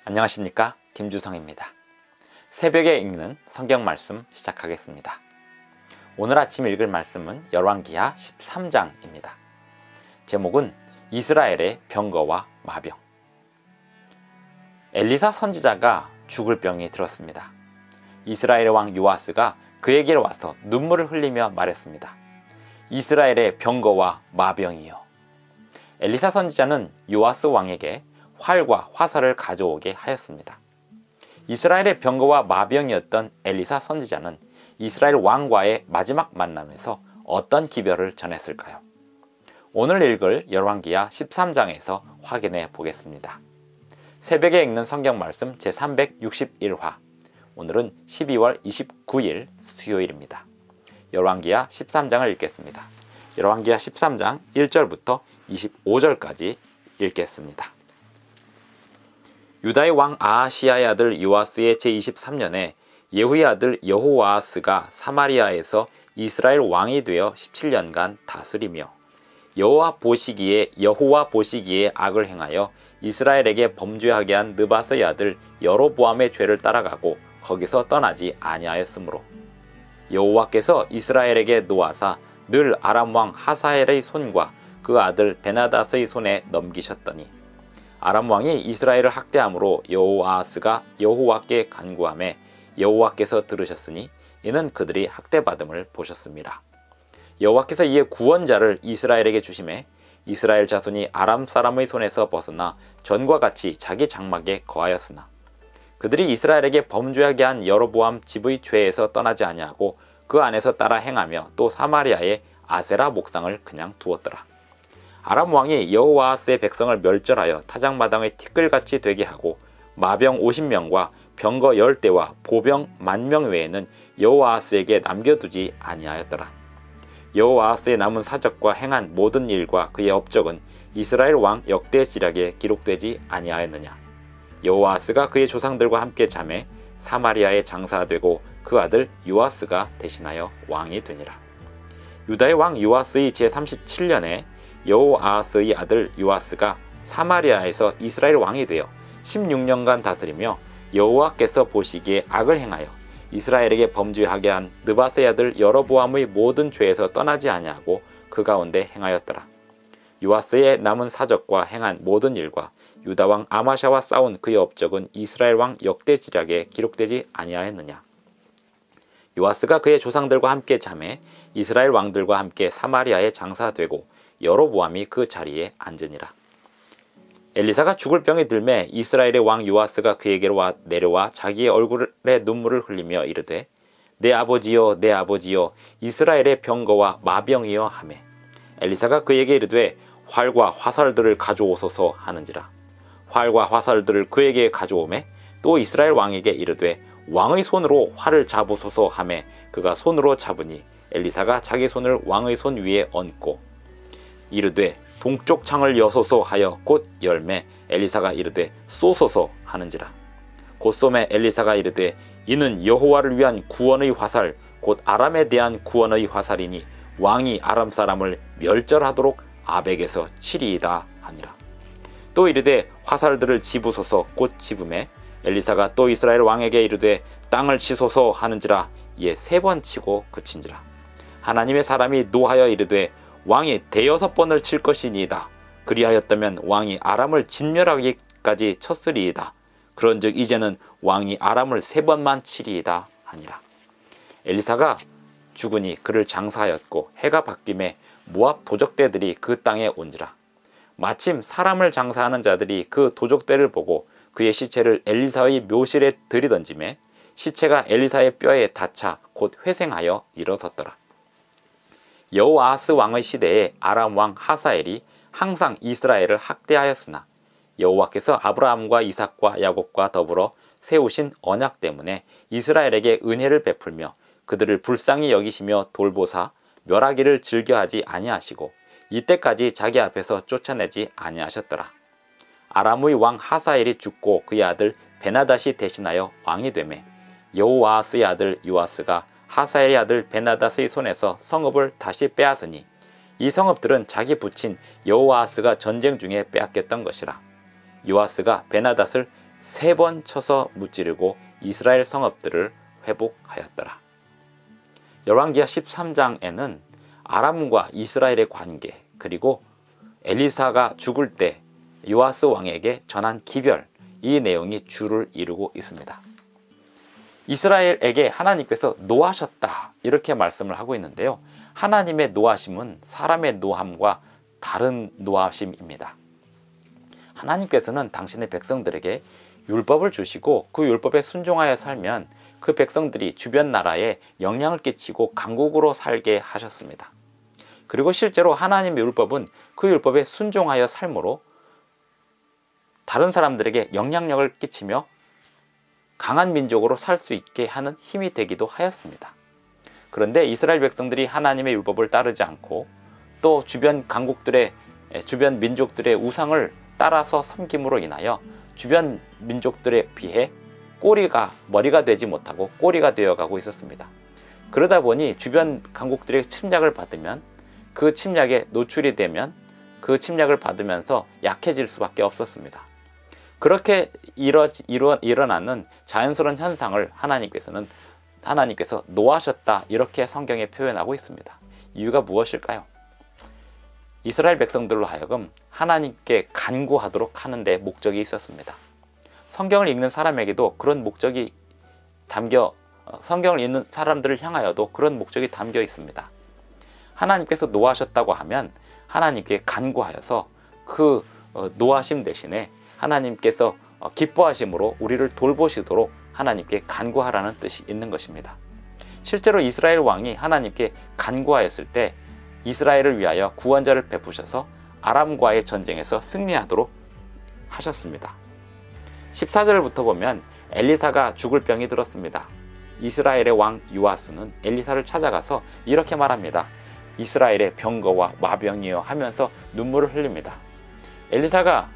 안녕하십니까, 김주성입니다. 새벽에 읽는 성경 말씀 시작하겠습니다. 오늘 아침 읽을 말씀은 열왕기하 13장입니다. 제목은 이스라엘의 병거와 마병. 엘리사 선지자가 죽을 병이 들었습니다. 이스라엘의 왕 요아스가 그에게로 와서 눈물을 흘리며 말했습니다. 이스라엘의 병거와 마병이요. 엘리사 선지자는 요아스 왕에게 활과 화살을 가져오게 하였습니다. 이스라엘의 병거와 마병이었던 엘리사 선지자는 이스라엘 왕과의 마지막 만남에서 어떤 기별을 전했을까요? 오늘 읽을 열왕기하 13장에서 확인해 보겠습니다. 새벽에 읽는 성경 말씀 제361화. 오늘은 12월 29일 수요일입니다. 열왕기하 13장을 읽겠습니다. 열왕기하 13장 1절부터 25절까지 읽겠습니다. 유다의 왕 아하시야의 아들 요아스의 제23년에 예후의 아들 여호와하스가 사마리아에서 이스라엘 왕이 되어 17년간 다스리며 여호와 보시기에 악을 행하여 이스라엘에게 범죄하게 한 느바스의 아들 여로보암의 죄를 따라가고 거기서 떠나지 아니하였으므로 여호와께서 이스라엘에게 노하사 늘 아람 왕 하사엘의 손과 그 아들 베나닷의 손에 넘기셨더니 아람 왕이 이스라엘을 학대함으로 여호아하스가 여호와께 간구하매 여호와께서 들으셨으니 이는 그들이 학대받음을 보셨습니다. 여호와께서 이에 구원자를 이스라엘에게 주심에 이스라엘 자손이 아람 사람의 손에서 벗어나 전과 같이 자기 장막에 거하였으나 그들이 이스라엘에게 범죄하게 한 여로보암 집의 죄에서 떠나지 아니하고 그 안에서 따라 행하며 또 사마리아에 아세라 목상을 그냥 두었더라. 아람 왕이 여호아하스의 백성을 멸절하여 타작마당의 티끌같이 되게 하고 마병 50명과 병거 10대와 보병 10,000명 외에는 여호아하스에게 남겨두지 아니하였더라. 여호아하스의 남은 사적과 행한 모든 일과 그의 업적은 이스라엘 왕 역대지략에 기록되지 아니하였느냐. 여호아하스가 그의 조상들과 함께 잠에 사마리아에 장사되고 그 아들 요아스가 대신하여 왕이 되니라. 유다의 왕 요아스의 제37년에 여호아하스의 아들 요아스가 사마리아에서 이스라엘 왕이 되어 16년간 다스리며 여호와께서 보시기에 악을 행하여 이스라엘에게 범죄하게 한 느바스의 아들 여로보암의 모든 죄에서 떠나지 아니하고 그 가운데 행하였더라. 요아스의 남은 사적과 행한 모든 일과 유다 왕 아마샤와 싸운 그의 업적은 이스라엘 왕 역대지략에 기록되지 아니하였느냐. 요아스가 그의 조상들과 함께 잠에 이스라엘 왕들과 함께 사마리아에 장사되고 여로보암이 그 자리에 앉으니라. 엘리사가 죽을 병이 들매 이스라엘의 왕 요아스가 그에게로 내려와 자기의 얼굴에 눈물을 흘리며 이르되 내 아버지여 내 아버지여 이스라엘의 병거와 마병이여 하매 엘리사가 그에게 이르되 활과 화살들을 가져오소서 하는지라. 활과 화살들을 그에게 가져오매 또 이스라엘 왕에게 이르되 왕의 손으로 활을 잡으소서 하매 그가 손으로 잡으니 엘리사가 자기 손을 왕의 손 위에 얹고 이르되 동쪽 창을 여소서 하여 곧 열매 엘리사가 이르되 쏘소서 하는지라. 곧 쏘매 엘리사가 이르되 이는 여호와를 위한 구원의 화살 곧 아람에 대한 구원의 화살이니 왕이 아람 사람을 멸절하도록 아벡에서 치리이다 하니라. 또 이르되 화살들을 집으소서 곧 집음에 엘리사가 또 이스라엘 왕에게 이르되 땅을 치소서 하는지라. 이에 3번 치고 그친지라. 하나님의 사람이 노하여 이르되 왕이 6번을 칠 것이니이다. 그리하였다면 왕이 아람을 진멸하기까지 쳤으리이다. 그런즉 이제는 왕이 아람을 3번만 치리이다 하니라. 엘리사가 죽으니 그를 장사하였고 해가 바뀜에 모압 도적대들이 그 땅에 온지라. 마침 사람을 장사하는 자들이 그 도적대를 보고 그의 시체를 엘리사의 묘실에 들이던지매 시체가 엘리사의 뼈에 닿자 곧 회생하여 일어섰더라. 여호아하스 왕의 시대에 아람 왕 하사엘이 항상 이스라엘을 학대하였으나 여호와께서 아브라함과 이삭과 야곱과 더불어 세우신 언약 때문에 이스라엘에게 은혜를 베풀며 그들을 불쌍히 여기시며 돌보사 멸하기를 즐겨하지 아니하시고 이때까지 자기 앞에서 쫓아내지 아니하셨더라. 아람의 왕 하사엘이 죽고 그의 아들 베나닷이 대신하여 왕이 되매 여호아하스의 아들 요아스가 하사엘의 아들 베나닷의 손에서 성읍을 다시 빼앗으니 이 성읍들은 자기 부친 여호아하스가 전쟁 중에 빼앗겼던 것이라. 요아스가 베나닷을 3번 쳐서 무찌르고 이스라엘 성읍들을 회복하였더라. 열왕기하 13장에는 아람과 이스라엘의 관계, 그리고 엘리사가 죽을 때 요아스 왕에게 전한 기별, 이 내용이 주를 이루고 있습니다. 이스라엘에게 하나님께서 노하셨다, 이렇게 말씀을 하고 있는데요. 하나님의 노하심은 사람의 노함과 다른 노하심입니다. 하나님께서는 당신의 백성들에게 율법을 주시고 그 율법에 순종하여 살면 그 백성들이 주변 나라에 영향을 끼치고 강국으로 살게 하셨습니다. 그리고 실제로 하나님의 율법은 그 율법에 순종하여 삶으로 다른 사람들에게 영향력을 끼치며 강한 민족으로 살 수 있게 하는 힘이 되기도 하였습니다. 그런데 이스라엘 백성들이 하나님의 율법을 따르지 않고 또 주변 강국들의, 주변 민족들의 우상을 따라서 섬김으로 인하여 주변 민족들에 비해 머리가 되지 못하고 꼬리가 되어가고 있었습니다. 그러다 보니 주변 강국들의 침략을 받으면, 그 침략에 노출이 되면 그 침략을 받으면서 약해질 수밖에 없었습니다. 그렇게 일어나는 자연스러운 현상을 하나님께서 노하셨다, 이렇게 성경에 표현하고 있습니다. 이유가 무엇일까요? 이스라엘 백성들로 하여금 하나님께 간구하도록 하는 데 목적이 있었습니다. 성경을 읽는 사람에게도 그런 목적이 성경을 읽는 사람들을 향하여도 그런 목적이 담겨 있습니다. 하나님께서 노하셨다고 하면 하나님께 간구하여서 그 노하심 대신에 하나님께서 기뻐하심으로 우리를 돌보시도록 하나님께 간구하라는 뜻이 있는 것입니다. 실제로 이스라엘 왕이 하나님께 간구하였을 때 이스라엘을 위하여 구원자를 베푸셔서 아람과의 전쟁에서 승리하도록 하셨습니다. 14절부터 보면 엘리사가 죽을 병이 들었습니다. 이스라엘의 왕 요아스는 엘리사를 찾아가서 이렇게 말합니다. 이스라엘의 병거와 마병이여 하면서 눈물을 흘립니다. 엘리사가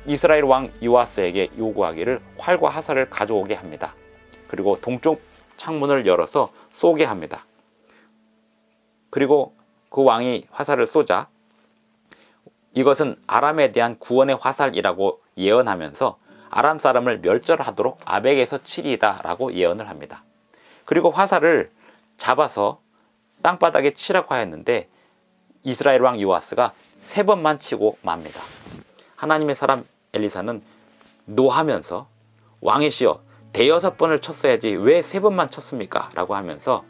이스라엘 왕 요아스에게 요구하기를 활과 화살을 가져오게 합니다. 그리고 동쪽 창문을 열어서 쏘게 합니다. 그리고 그 왕이 화살을 쏘자 이것은 아람에 대한 구원의 화살이라고 예언하면서 아람 사람을 멸절하도록 아벡에서 치리이다 라고 예언을 합니다. 그리고 화살을 잡아서 땅바닥에 치라고 하였는데 이스라엘 왕 요아스가 3번만 치고 맙니다. 하나님의 사람 엘리사는 노하면서 왕이시여 대여섯 번을 쳤어야지 왜 3번만 쳤습니까? 라고 하면서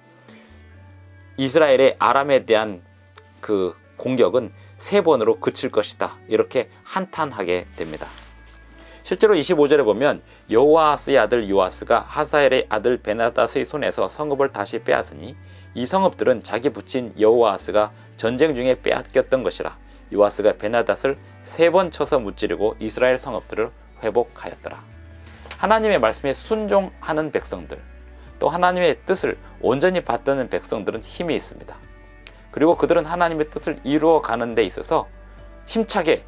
이스라엘의 아람에 대한 그 공격은 3번으로 그칠 것이다, 이렇게 한탄하게 됩니다. 실제로 25절에 보면 여호아스의 아들 요아스가 하사엘의 아들 베나닷의 손에서 성읍을 다시 빼앗으니 이 성읍들은 자기 부친 여호아스가 전쟁 중에 빼앗겼던 것이라. 요아스가 베나닷을 3번 쳐서 무찌르고 이스라엘 성읍들을 회복하였더라. 하나님의 말씀에 순종하는 백성들, 또 하나님의 뜻을 온전히 받드는 백성들은 힘이 있습니다. 그리고 그들은 하나님의 뜻을 이루어가는 데 있어서 힘차게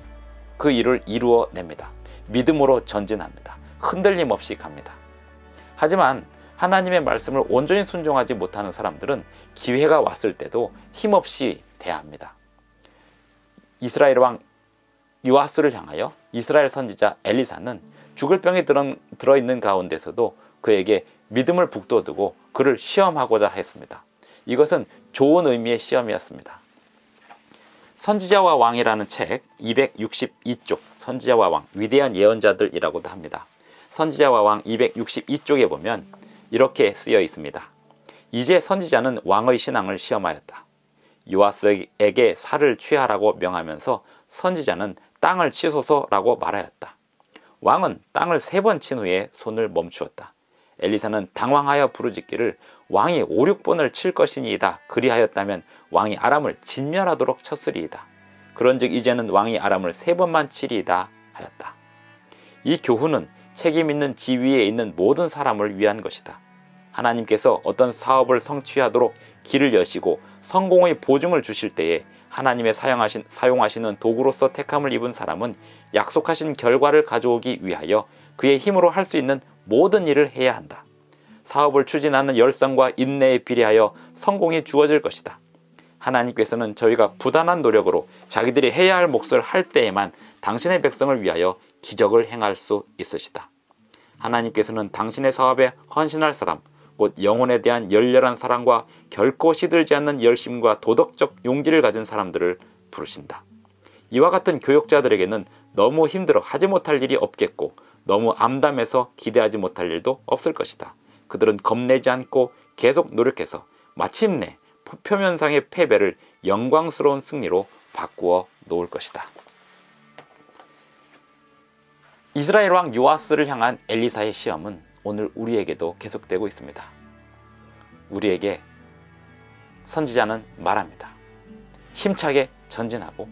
그 일을 이루어냅니다. 믿음으로 전진합니다. 흔들림 없이 갑니다. 하지만 하나님의 말씀을 온전히 순종하지 못하는 사람들은 기회가 왔을 때도 힘없이 대합니다. 이스라엘 왕 요아스를 향하여 이스라엘 선지자 엘리사는 죽을 병이 들어있는 가운데서도 그에게 믿음을 북돋우고 그를 시험하고자 했습니다. 이것은 좋은 의미의 시험이었습니다. 선지자와 왕이라는 책 262쪽, 선지자와 왕, 위대한 예언자들이라고도 합니다. 선지자와 왕 262쪽에 보면 이렇게 쓰여 있습니다. 이제 선지자는 왕의 신앙을 시험하였다. 요아스에게 살을 취하라고 명하면서 선지자는 땅을 치소서라고 말하였다. 왕은 땅을 3번 친 후에 손을 멈추었다. 엘리사는 당황하여 부르짖기를 왕이 5, 6번을 칠 것이니이다. 그리하였다면 왕이 아람을 진멸하도록 쳤으리이다. 그런즉 이제는 왕이 아람을 3번만 치리이다 하였다. 이 교훈은 책임 있는 지위에 있는 모든 사람을 위한 것이다. 하나님께서 어떤 사업을 성취하도록 길을 여시고 성공의 보증을 주실 때에 하나님의 사용하시는 도구로서 택함을 입은 사람은 약속하신 결과를 가져오기 위하여 그의 힘으로 할 수 있는 모든 일을 해야 한다. 사업을 추진하는 열성과 인내에 비례하여 성공이 주어질 것이다. 하나님께서는 저희가 부단한 노력으로 자기들이 해야 할 몫을 할 때에만 당신의 백성을 위하여 기적을 행할 수 있으시다. 하나님께서는 당신의 사업에 헌신할 사람, 곧 영혼에 대한 열렬한 사랑과 결코 시들지 않는 열심과 도덕적 용기를 가진 사람들을 부르신다. 이와 같은 교역자들에게는 너무 힘들어 하지 못할 일이 없겠고 너무 암담해서 기대하지 못할 일도 없을 것이다. 그들은 겁내지 않고 계속 노력해서 마침내 표면상의 패배를 영광스러운 승리로 바꾸어 놓을 것이다. 이스라엘 왕 요아스를 향한 엘리사의 시험은 오늘 우리에게도 계속되고 있습니다. 우리에게 선지자는 말합니다. 힘차게 전진하고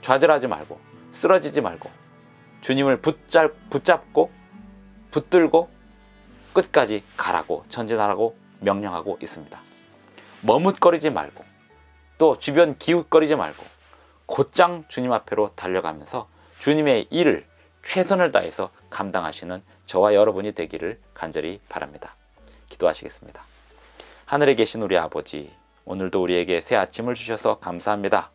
좌절하지 말고 쓰러지지 말고 주님을 붙잡고 붙들고 끝까지 가라고 전진하라고 명령하고 있습니다. 머뭇거리지 말고 또 주변 기웃거리지 말고 곧장 주님 앞으로 달려가면서 주님의 일을 최선을 다해서 감당하시는 저와 여러분이 되기를 간절히 바랍니다. 기도하시겠습니다. 하늘에 계신 우리 아버지, 오늘도 우리에게 새 아침을 주셔서 감사합니다.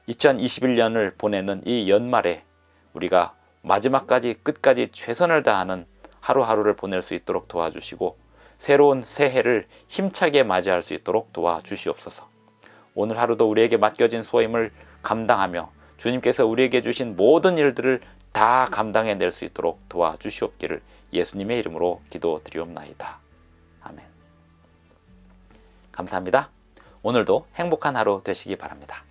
2021년을 보내는 이 연말에 우리가 마지막까지 끝까지 최선을 다하는 하루하루를 보낼 수 있도록 도와주시고 새로운 새해를 힘차게 맞이할 수 있도록 도와주시옵소서. 오늘 하루도 우리에게 맡겨진 소임을 감당하며 주님께서 우리에게 주신 모든 일들을 다 감당해낼 수 있도록 도와주시옵기를 예수님의 이름으로 기도드리옵나이다. 아멘. 감사합니다. 오늘도 행복한 하루 되시기 바랍니다.